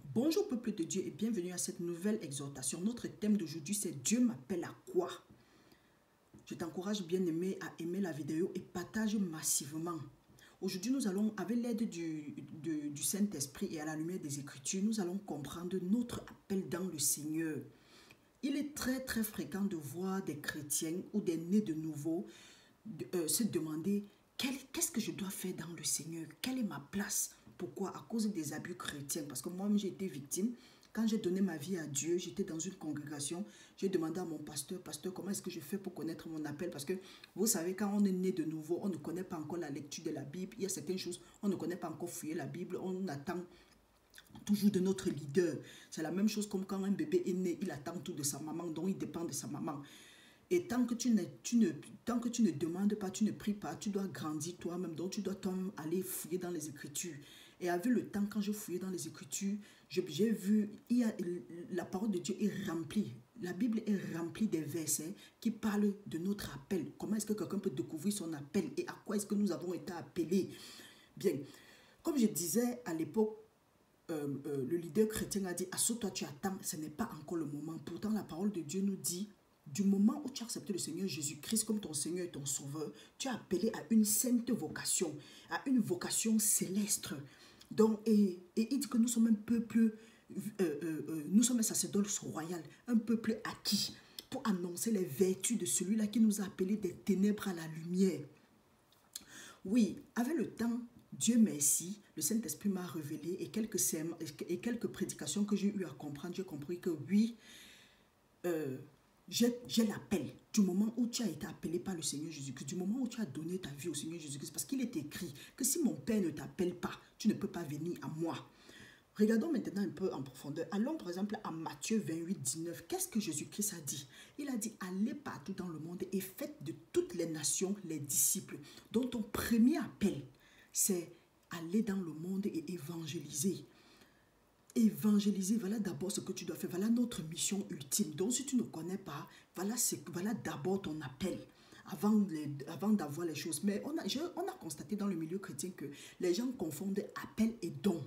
Bonjour peuple de Dieu et bienvenue à cette nouvelle exhortation. Notre thème d'aujourd'hui c'est Dieu m'appelle à quoi? Je t'encourage bien aimé à aimer la vidéo et partage massivement. Aujourd'hui nous allons, avec l'aide du Saint-Esprit et à la lumière des Écritures, nous allons comprendre notre appel dans le Seigneur. Il est très fréquent de voir des chrétiens ou des nés de nouveau se demander qu'est-ce que je dois faire dans le Seigneur? Quelle est ma place? Pourquoi? À cause des abus chrétiens. Parce que moi-même, j'ai été victime. Quand j'ai donné ma vie à Dieu, j'étais dans une congrégation. J'ai demandé à mon pasteur, comment est-ce que je fais pour connaître mon appel? Parce que vous savez, quand on est né de nouveau, on ne connaît pas encore la lecture de la Bible. Il y a certaines choses, on ne connaît pas encore fouiller la Bible. On attend toujours de notre leader. C'est la même chose comme quand un bébé est né, il attend tout de sa maman, donc il dépend de sa maman. Et tant que tu ne demandes pas, tu ne pries pas, tu dois grandir toi-même. Donc tu dois aller fouiller dans les Écritures. Et avec le temps, quand je fouillais dans les Écritures, j'ai vu, la parole de Dieu est remplie. La Bible est remplie des versets qui parlent de notre appel. Comment est-ce que quelqu'un peut découvrir son appel et à quoi est-ce que nous avons été appelés? Bien, comme je disais à l'époque, le leader chrétien a dit, assois-toi, tu attends, ce n'est pas encore le moment. Pourtant, la parole de Dieu nous dit, du moment où tu as accepté le Seigneur Jésus-Christ comme ton Seigneur et ton Sauveur, tu es appelé à une sainte vocation, à une vocation céleste. Donc, et il dit que nous sommes un peuple, nous sommes un sacerdoce royal, un peuple acquis pour annoncer les vertus de celui-là qui nous a appelés des ténèbres à la lumière. Oui, avec le temps, Dieu merci, le Saint-Esprit m'a révélé et quelques prédications que j'ai eu à comprendre, j'ai compris que oui, j'ai l'appel du moment où tu as été appelé par le Seigneur Jésus-Christ, du moment où tu as donné ta vie au Seigneur Jésus-Christ, parce qu'il est écrit que si mon Père ne t'appelle pas, tu ne peux pas venir à moi. Regardons maintenant un peu en profondeur. Allons par exemple à Matthieu 28, 19. Qu'est-ce que Jésus-Christ a dit? Il a dit, allez partout dans le monde et faites de toutes les nations les disciples. Donc ton premier appel, c'est aller dans le monde et évangéliser. Évangéliser, voilà d'abord ce que tu dois faire. Voilà notre mission ultime. Donc si tu ne connais pas, voilà d'abord ton appel. Avant d'avoir les choses. Mais on a constaté dans le milieu chrétien que les gens confondent appel et don.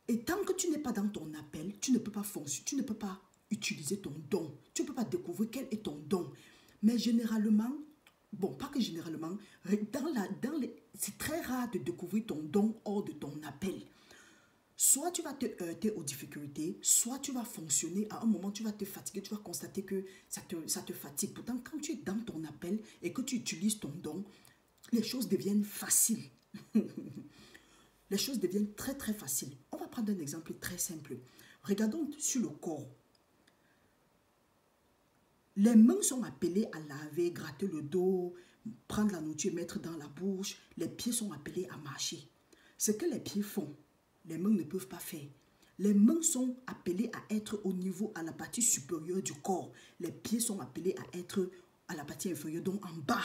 Et tant que tu n'es pas dans ton appel, tu ne peux pas fonctionner, tu ne peux pas utiliser ton don. Tu ne peux pas découvrir quel est ton don. Mais généralement, bon, pas que généralement, c'est très rare de découvrir ton don hors de ton appel. Soit tu vas te heurter aux difficultés, soit tu vas fonctionner, à un moment tu vas te fatiguer, tu vas constater que ça te fatigue. Pourtant, quand tu es dans ton appel et que tu utilises ton don, les choses deviennent faciles. Les choses deviennent très faciles. On va prendre un exemple très simple. Regardons sur le corps. Les mains sont appelées à laver, gratter le dos, prendre la nourriture, mettre dans la bouche. Les pieds sont appelés à marcher. Ce que les pieds font, les mains ne peuvent pas faire. Les mains sont appelées à être au niveau, à la partie supérieure du corps. Les pieds sont appelés à être à la partie inférieure, donc en bas.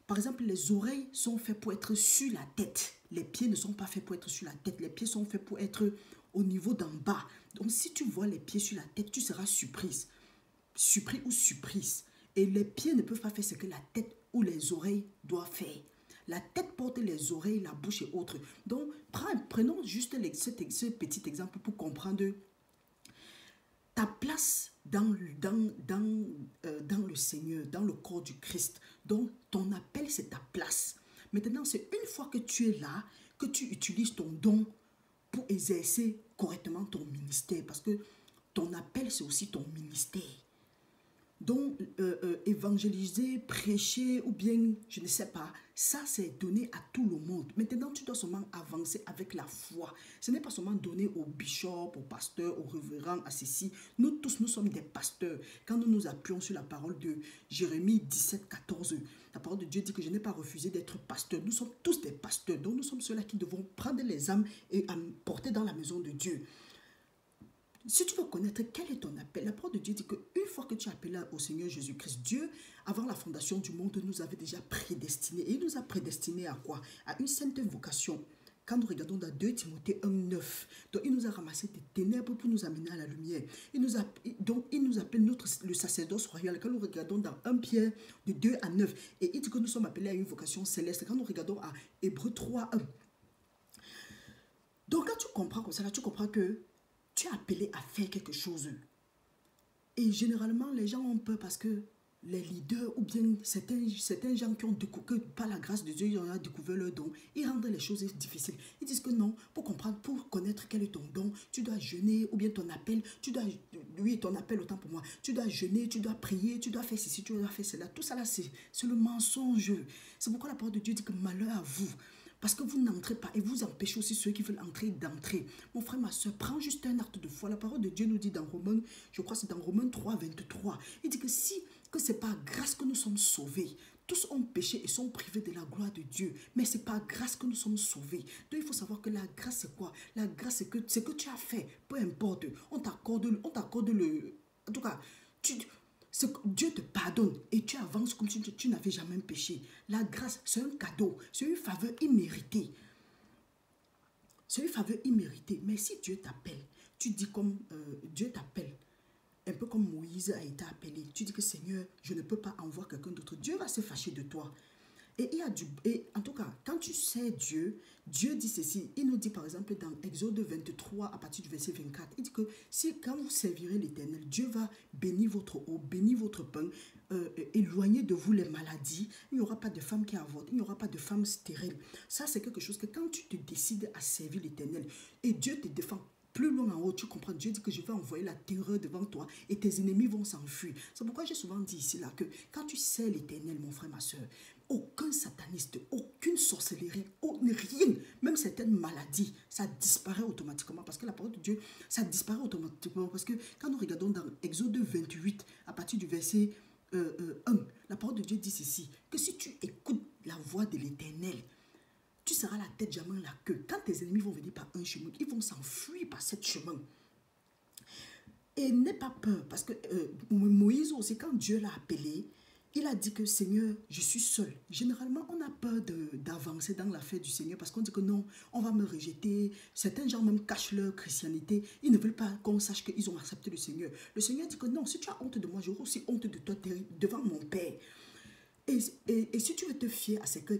Par exemple, les oreilles sont faites pour être sur la tête. Les pieds ne sont pas faits pour être sur la tête. Les pieds sont faits pour être au niveau d'en bas. Donc, si tu vois les pieds sur la tête, tu seras surpris ou surprise. Et les pieds ne peuvent pas faire ce que la tête ou les oreilles doivent faire. La tête porte les oreilles, la bouche et autres. Donc, prenons juste ce petit exemple pour comprendre ta place dans le Seigneur, dans le corps du Christ. Donc, ton appel, c'est ta place. Maintenant, c'est une fois que tu es là, que tu utilises ton don pour exercer correctement ton ministère. Parce que ton appel, c'est aussi ton ministère. Donc, évangéliser, prêcher ou bien, je ne sais pas, ça c'est donné à tout le monde. Maintenant, tu dois seulement avancer avec la foi. Ce n'est pas seulement donné au bishop, au pasteur, au révérend, à ceci. Nous tous, nous sommes des pasteurs. Quand nous nous appuyons sur la parole de Jérémie 17, 14, la parole de Dieu dit que je n'ai pas refusé d'être pasteur. Nous sommes tous des pasteurs. Donc, nous sommes ceux-là qui devons prendre les âmes et porter dans la maison de Dieu. Si tu veux connaître quel est ton appel, la parole de Dieu dit qu'une fois que tu es appelé au Seigneur Jésus-Christ, Dieu, avant la fondation du monde, nous avait déjà prédestinés. Et il nous a prédestinés à quoi? À une sainte vocation. Quand nous regardons dans 2 Timothée 1, 9, donc il nous a ramassé des ténèbres pour nous amener à la lumière. Donc il nous appelle le sacerdoce royal. Quand nous regardons dans 1 Pierre de 2 à 9, et il dit que nous sommes appelés à une vocation céleste. Quand nous regardons à Hébreux 3, 1, Donc quand tu comprends comme ça, là, tu comprends que tu es appelé à faire quelque chose. Et généralement, les gens ont peur parce que les leaders ou bien certains gens qui ont découvert, que par la grâce de Dieu, ils ont découvert leur don, ils rendent les choses difficiles. Ils disent que non, pour comprendre, pour connaître quel est ton don, tu dois jeûner ou bien ton appel, tu dois, oui, ton appel autant pour moi, tu dois jeûner, tu dois prier, tu dois faire ceci, tu dois faire cela. Tout ça là, c'est le mensonge. C'est pourquoi la parole de Dieu dit que malheur à vous. Parce que vous n'entrez pas et vous empêchez aussi ceux qui veulent entrer d'entrer. Mon frère, ma soeur, prends juste un acte de foi. La parole de Dieu nous dit dans Romains, je crois que c'est dans Romains 3, 23. Il dit que si, que c'est par grâce que nous sommes sauvés. Tous ont péché et sont privés de la gloire de Dieu. Mais c'est par grâce que nous sommes sauvés. Donc il faut savoir que la grâce c'est quoi? La grâce c'est que ce que tu as fait, peu importe, on t'accorde le... En tout cas, Dieu te pardonne et tu avances comme si tu n'avais jamais péché. La grâce, c'est un cadeau, c'est une faveur imméritée. C'est une faveur imméritée. Mais si Dieu t'appelle, tu dis comme Dieu t'appelle, un peu comme Moïse a été appelé. Tu dis que Seigneur, je ne peux pas envoyer quelqu'un d'autre. Dieu va se fâcher de toi. Et en tout cas, quand tu sais Dieu, Dieu dit ceci. Il nous dit par exemple dans Exode 23 à partir du verset 24. Il dit que si quand vous servirez l'Éternel, Dieu va bénir votre eau, bénir votre pain, éloigner de vous les maladies. Il n'y aura pas de femmes qui avortent, il n'y aura pas de femmes stériles. Ça, c'est quelque chose que quand tu te décides à servir l'Éternel et Dieu te défend, plus loin en haut, tu comprends, Dieu dit que je vais envoyer la terreur devant toi et tes ennemis vont s'enfuir. C'est pourquoi j'ai souvent dit ici là que quand tu sais l'Éternel, mon frère, ma soeur, aucun sataniste, aucune sorcellerie, rien, même certaines maladies, ça disparaît automatiquement parce que la parole de Dieu, ça disparaît automatiquement parce que quand nous regardons dans Exode 28, à partir du verset 1, la parole de Dieu dit ceci, que si tu écoutes la voix de l'Éternel, tu seras la tête, jamais la queue. Quand tes ennemis vont venir par un chemin, ils vont s'enfuir par ce chemin. Et n'aie pas peur, parce que Moïse aussi, quand Dieu l'a appelé, il a dit que Seigneur, je suis seul. Généralement, on a peur d'avancer dans l'affaire du Seigneur parce qu'on dit que non, on va me rejeter. Certains gens même cachent leur chrétienté. Ils ne veulent pas qu'on sache qu'ils ont accepté le Seigneur. Le Seigneur dit que non, si tu as honte de moi, j'aurai aussi honte de toi devant mon Père. Et si tu veux te fier à ce que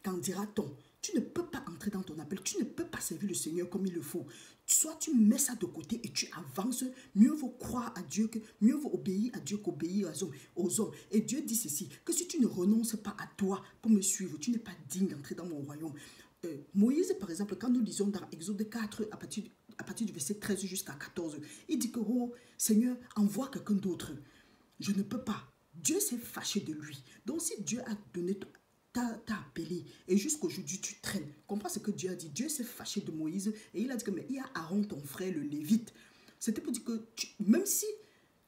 qu'en dira-t-on, tu ne peux pas entrer dans ton appel, tu ne peux pas servir le Seigneur comme il le faut. Soit tu mets ça de côté et tu avances, mieux vaut croire à Dieu, mieux vaut obéir à Dieu qu'obéir aux hommes. Et Dieu dit ceci, que si tu ne renonces pas à toi pour me suivre, tu n'es pas digne d'entrer dans mon royaume. Moïse, par exemple, quand nous lisons dans Exode 4, à partir du verset 13 jusqu'à 14, il dit que, oh Seigneur, envoie quelqu'un d'autre. Je ne peux pas. Dieu s'est fâché de lui. Donc si Dieu a donné, t'a appelé et jusqu'aujourd'hui tu traînes, comprends ce que Dieu a dit. Dieu s'est fâché de Moïse et il a dit que mais il y a Aaron ton frère le Lévite. C'était pour dire que même si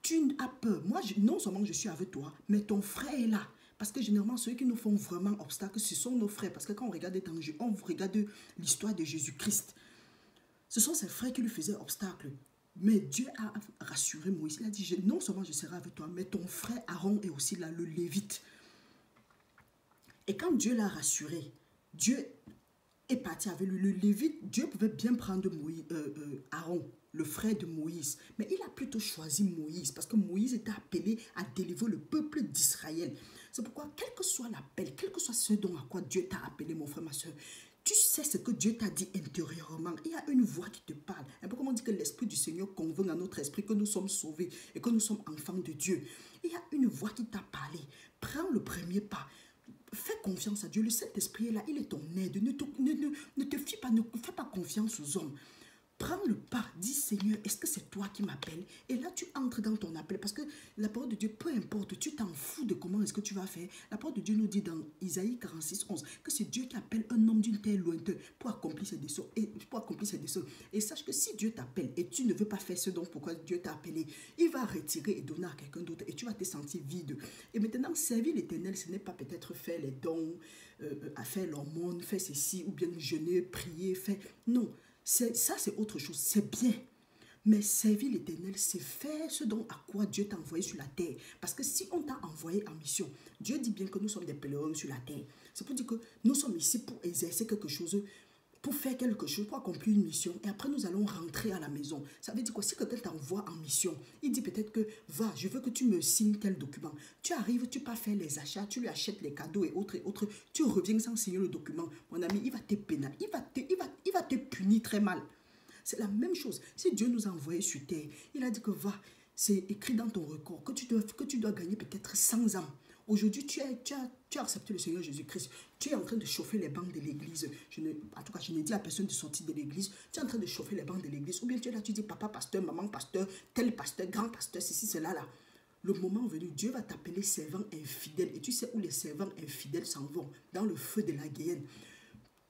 tu as peur, moi non seulement je suis avec toi, mais ton frère est là. Parce que généralement, ceux qui nous font vraiment obstacle, ce sont nos frères. Parce que quand on regarde l'histoire de Jésus-Christ, ce sont ses frères qui lui faisaient obstacle. Mais Dieu a rassuré Moïse. Il a dit, non seulement je serai avec toi, mais ton frère Aaron est aussi là, le Lévite. Et quand Dieu l'a rassuré, Dieu est parti avec lui. Le Lévite, Dieu pouvait bien prendre Aaron, le frère de Moïse. Mais il a plutôt choisi Moïse parce que Moïse était appelé à délivrer le peuple d'Israël. C'est pourquoi, quel que soit l'appel, quel que soit ce dont à quoi Dieu t'a appelé, mon frère, ma soeur, tu sais ce que Dieu t'a dit intérieurement. Il y a une voix qui te parle. Un peu comme on dit que l'Esprit du Seigneur convainc à notre esprit que nous sommes sauvés et que nous sommes enfants de Dieu. Il y a une voix qui t'a parlé. Prends le premier pas. Fais confiance à Dieu. Le Saint-Esprit est là. Il est ton aide. Ne te fie pas, ne fais pas confiance aux hommes. Prends le pas, dis Seigneur, est-ce que c'est toi qui m'appelles? Et là, tu entres dans ton appel parce que la parole de Dieu, peu importe, tu t'en fous de comment est-ce que tu vas faire. La parole de Dieu nous dit dans Isaïe 46, 11 que c'est Dieu qui appelle un homme d'une terre lointaine pour accomplir ses desseins. Et sache que si Dieu t'appelle et tu ne veux pas faire ce dont pourquoi Dieu t'a appelé, il va retirer et donner à quelqu'un d'autre et tu vas te sentir vide. Et maintenant, servir l'Éternel, ce n'est pas peut-être faire les dons, à faire l'aumône, faire ceci, ou bien jeûner, prier, faire... Non. Ça, c'est autre chose, c'est bien. Mais servir l'Éternel, c'est faire ce dont à quoi Dieu t'a envoyé sur la terre. Parce que si on t'a envoyé en mission, Dieu dit bien que nous sommes des pèlerins sur la terre. C'est pour dire que nous sommes ici pour exercer quelque chose pour faire quelque chose, pour accomplir une mission, et après nous allons rentrer à la maison. Ça veut dire quoi? Si quelqu'un t'envoie en mission, il dit peut-être que, va, je veux que tu me signes tel document. Tu arrives, tu pars faire les achats, tu lui achètes les cadeaux et autres, tu reviens sans signer le document. Mon ami, il va te pénaliser, il va te punir très mal. C'est la même chose. Si Dieu nous a envoyés sur terre, il a dit que va, c'est écrit dans ton record que tu dois gagner peut-être 100 ans. Aujourd'hui, tu as accepté le Seigneur Jésus-Christ. Tu es en train de chauffer les bancs de l'église. En tout cas, je n'ai dit à personne de sortir de l'église. Tu es en train de chauffer les bancs de l'église. Ou bien tu es là, tu dis papa pasteur, maman pasteur, tel pasteur, grand pasteur, ceci, cela là. Le moment venu, Dieu va t'appeler servant infidèle. Et tu sais où les servants infidèles s'en vont? Dans le feu de la guéhenne.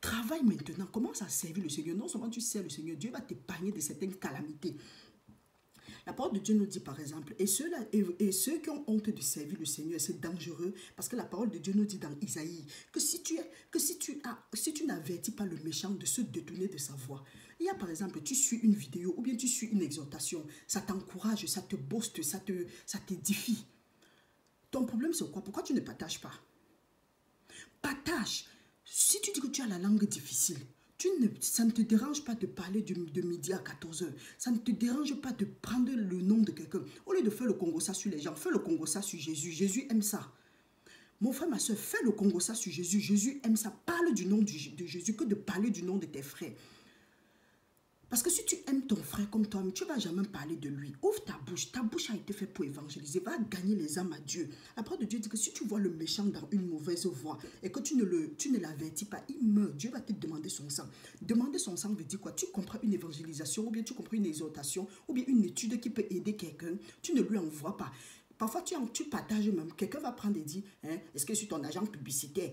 Travaille maintenant. Commence à servir le Seigneur. Non seulement tu sers le Seigneur, Dieu va t'épargner de certaines calamités. La parole de Dieu nous dit par exemple, et ceux qui ont honte de servir le Seigneur, c'est dangereux, parce que la parole de Dieu nous dit dans Isaïe que si tu n'avertis pas le méchant de se détourner de sa voie, il y a par exemple, tu suis une vidéo ou bien tu suis une exhortation, ça t'encourage, ça te booste, ça t'édifie. Ton problème c'est quoi? Pourquoi tu ne partages pas? Partage. Si tu dis que tu as la langue difficile, ça ne te dérange pas de parler de midi à 14 h. Ça ne te dérange pas de prendre le nom de quelqu'un. Au lieu de faire le Congo-ça sur les gens, fais le Congo-ça sur Jésus. Jésus aime ça. Mon frère, ma soeur, fais le Congo-ça sur Jésus. Jésus aime ça. Parle du nom de Jésus que de parler du nom de tes frères. Parce que si tu aimes ton frère comme toi, tu ne vas jamais parler de lui. Ouvre ta bouche. Ta bouche a été faite pour évangéliser. Va gagner les âmes à Dieu. La parole de Dieu dit que si tu vois le méchant dans une mauvaise voie et que tu ne l'avertis pas, il meurt. Dieu va te demander son sang. Demander son sang veut dire quoi? Tu comprends une évangélisation ou bien tu comprends une exhortation ou bien une étude qui peut aider quelqu'un. Tu ne lui envoies pas. Parfois, tu partages même. Quelqu'un va prendre et dire, est-ce que sur ton agent publicitaire,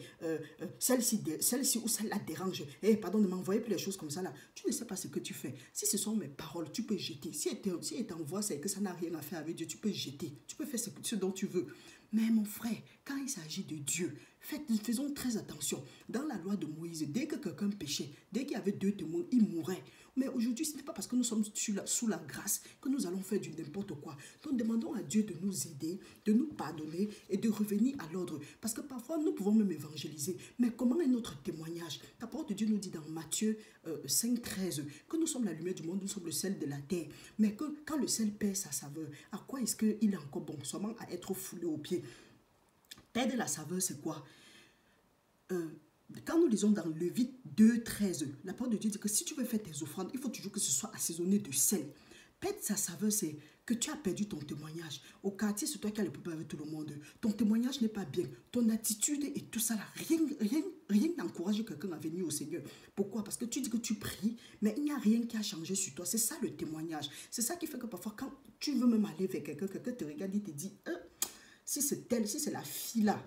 celle-ci ou celle-là dérange. Pardon, ne m'envoyez plus les choses comme ça là. Tu ne sais pas ce que tu fais. Si ce sont mes paroles, tu peux jeter. Si elle t'envoie, c'est que ça n'a rien à faire avec Dieu. Tu peux jeter. Tu peux faire ce dont tu veux. Mais mon frère, quand il s'agit de Dieu, faisons très attention. Dans la loi de Moïse, dès que quelqu'un péchait, dès qu'il y avait 2 témoins, il mourait. Mais aujourd'hui, ce n'est pas parce que nous sommes sous la grâce que nous allons faire du n'importe quoi. Donc demandons à Dieu de nous aider, de nous pardonner et de revenir à l'ordre. Parce que parfois, nous pouvons même évangéliser. Mais comment est notre témoignage? La parole de Dieu nous dit dans Matthieu 5, 13 que nous sommes la lumière du monde, nous sommes le sel de la terre. Mais que quand le sel perd sa saveur, à quoi est-ce qu'il est encore bon? Seulement à être foulé aux pieds. Perdre la saveur, c'est quoi? Quand nous lisons dans Lévitique 2, 13, la parole de Dieu dit que si tu veux faire tes offrandes, il faut toujours que ce soit assaisonné de sel. Perdre sa saveur, c'est que tu as perdu ton témoignage. Au quartier, c'est toi qui as le problème avec tout le monde. Ton témoignage n'est pas bien. Ton attitude et tout ça, là, rien n'encourage quelqu'un à venir au Seigneur. Pourquoi? Parce que tu dis que tu pries, mais il n'y a rien qui a changé sur toi. C'est ça le témoignage. C'est ça qui fait que parfois, quand tu veux même aller vers quelqu'un, quelqu'un te regarde et te dit, si c'est elle, si c'est la fille là,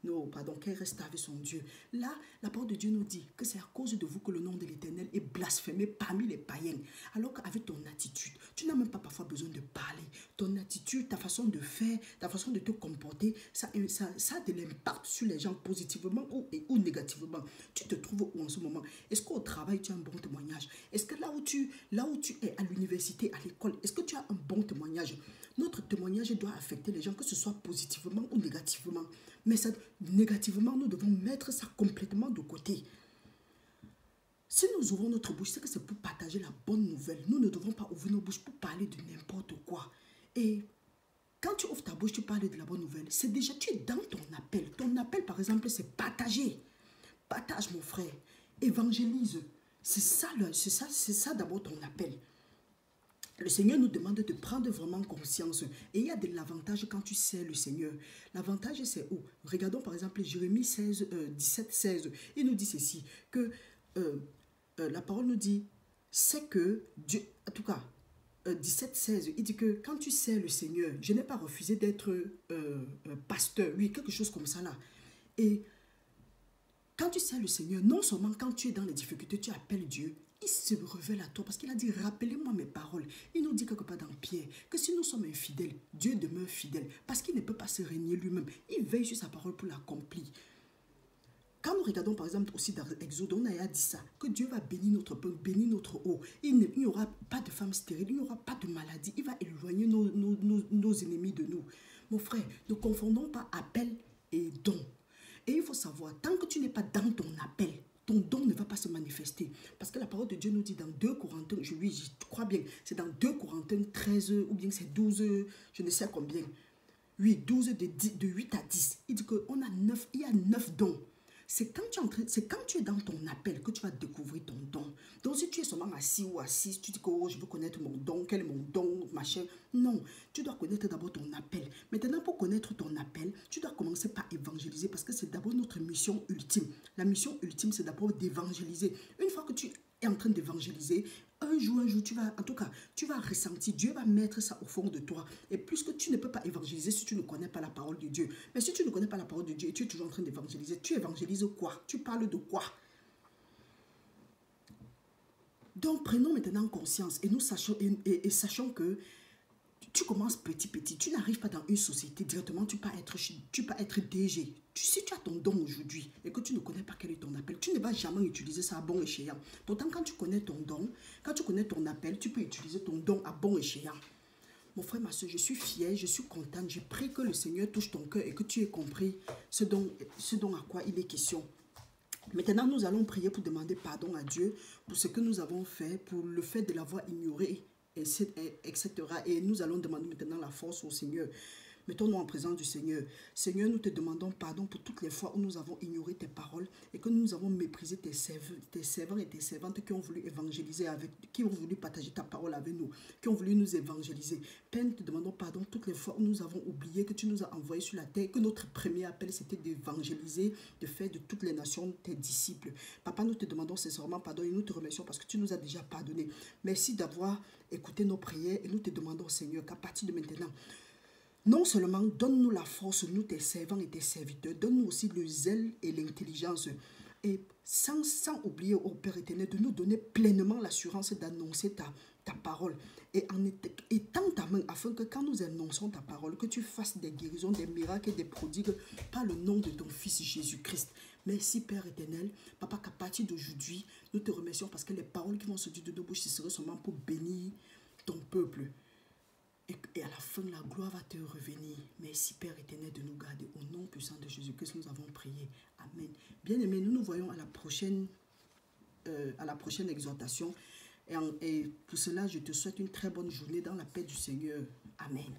non, pardon, qu'elle reste avec son Dieu. Là, la parole de Dieu nous dit que c'est à cause de vous que le nom de l'Éternel est blasphémé parmi les païens. Alors qu'avec ton attitude, tu n'as même pas parfois besoin de parler. Ton attitude, ta façon de faire, ta façon de te comporter, ça a de l'impact sur les gens positivement ou négativement. Tu te trouves où en ce moment? Est-ce qu'au travail, tu as un bon témoignage? Est-ce que là où tu es à l'université, à l'école, est-ce que tu as un bon témoignage? Notre témoignage doit affecter les gens, que ce soit positivement ou négativement. Mais ça, négativement, nous devons mettre ça complètement de côté. Si nous ouvrons notre bouche, c'est que c'est pour partager la bonne nouvelle. Nous ne devons pas ouvrir nos bouches pour parler de n'importe quoi. Et quand tu ouvres ta bouche, tu parles de la bonne nouvelle. C'est déjà, tu es dans ton appel. Ton appel, par exemple, c'est partager. Partage, mon frère. Évangélise. C'est ça d'abord ton appel. Le Seigneur nous demande de prendre vraiment conscience. Et il y a de l'avantage quand tu sers le Seigneur. L'avantage, c'est où? Regardons par exemple Jérémie 17, 16. Il nous dit ceci, que la parole nous dit, c'est que Dieu, en tout cas, 17, 16, il dit que quand tu sers le Seigneur, je n'ai pas refusé d'être pasteur, oui, quelque chose comme ça là. Et quand tu sers le Seigneur, non seulement quand tu es dans les difficultés, tu appelles Dieu, il se révèle à toi parce qu'il a dit, rappelez-moi mes paroles. Il nous dit quelque part dans Pierre que si nous sommes infidèles, Dieu demeure fidèle parce qu'il ne peut pas se régner lui-même. Il veille sur sa parole pour l'accomplir. Quand nous regardons par exemple aussi dans Exode, on a dit ça, que Dieu va bénir notre pain, bénir notre eau. Il n'y aura pas de femmes stériles, il n'y aura pas de maladie. Il va éloigner nos ennemis de nous. Mon frère, ne confondons pas appel et don. Et il faut savoir, tant que tu n'es pas dans ton appel, ton don ne va pas se manifester. Parce que la parole de Dieu nous dit dans 2 Corinthiens, je crois bien, c'est dans 2 Corinthiens 13, ou bien c'est 12, je ne sais combien. Oui, 12 de 8 à 10. Il dit qu'il y a 9 dons. C'est quand tu es dans ton appel que tu vas découvrir ton don. Donc si tu es seulement assis ou assise, tu dis que je veux connaître mon don, quel est mon don, machin. Non, tu dois connaître d'abord ton appel. Maintenant, pour connaître ton appel, tu dois commencer par évangéliser parce que c'est d'abord notre mission ultime. La mission ultime, c'est d'abord d'évangéliser. Une fois que tu es en train d'évangéliser, un jour, tu vas ressentir, Dieu va mettre ça au fond de toi. Et puisque tu ne peux pas évangéliser si tu ne connais pas la parole de Dieu. Mais si tu ne connais pas la parole de Dieu et tu es toujours en train d'évangéliser, tu évangélises quoi? Tu parles de quoi? Donc, prenons maintenant conscience et nous sachons, et sachons que tu commences petit. Tu n'arrives pas dans une société directement, tu peux être DG. Si tu as ton don aujourd'hui et que tu ne connais pas quel est ton appel, tu ne vas jamais utiliser ça à bon escient. Pourtant, quand tu connais ton don, quand tu connais ton appel, tu peux utiliser ton don à bon escient. Mon frère, ma soeur, je suis fière, je suis contente. Je prie que le Seigneur touche ton cœur et que tu aies compris ce dont à quoi il est question. Maintenant, nous allons prier pour demander pardon à Dieu pour ce que nous avons fait, pour le fait de l'avoir ignoré, etc. Et nous allons demander maintenant la force au Seigneur. Mettons-nous en présence du Seigneur. Seigneur, nous te demandons pardon pour toutes les fois où nous avons ignoré tes paroles et que nous avons méprisé tes servants et tes servantes qui ont voulu évangéliser qui ont voulu partager ta parole avec nous, qui ont voulu nous évangéliser. Père, nous te demandons pardon toutes les fois où nous avons oublié que tu nous as envoyés sur la terre, que notre premier appel c'était d'évangéliser, de faire de toutes les nations tes disciples. Papa, nous te demandons sincèrement pardon et nous te remercions parce que tu nous as déjà pardonné. Merci d'avoir écouté nos prières et nous te demandons, Seigneur, qu'à partir de maintenant, non seulement donne-nous la force, nous tes servants et tes serviteurs, donne-nous aussi le zèle et l'intelligence. Et sans oublier, ô Père éternel, de nous donner pleinement l'assurance d'annoncer ta parole. Et en étend ta main afin que quand nous annonçons ta parole, que tu fasses des guérisons, des miracles et des prodigues par le nom de ton Fils Jésus-Christ. Merci Père éternel. Papa, qu'à partir d'aujourd'hui, nous te remercions parce que les paroles qui vont sortir de nos bouches, ce seraient seulement pour bénir ton peuple. Et à la fin, la gloire va te revenir. Merci Père éternel de nous garder. Au nom puissant de Jésus-Christ, nous avons prié. Amen. Bien-aimés, nous nous voyons à la prochaine exhortation. Et pour cela, je te souhaite une très bonne journée dans la paix du Seigneur. Amen.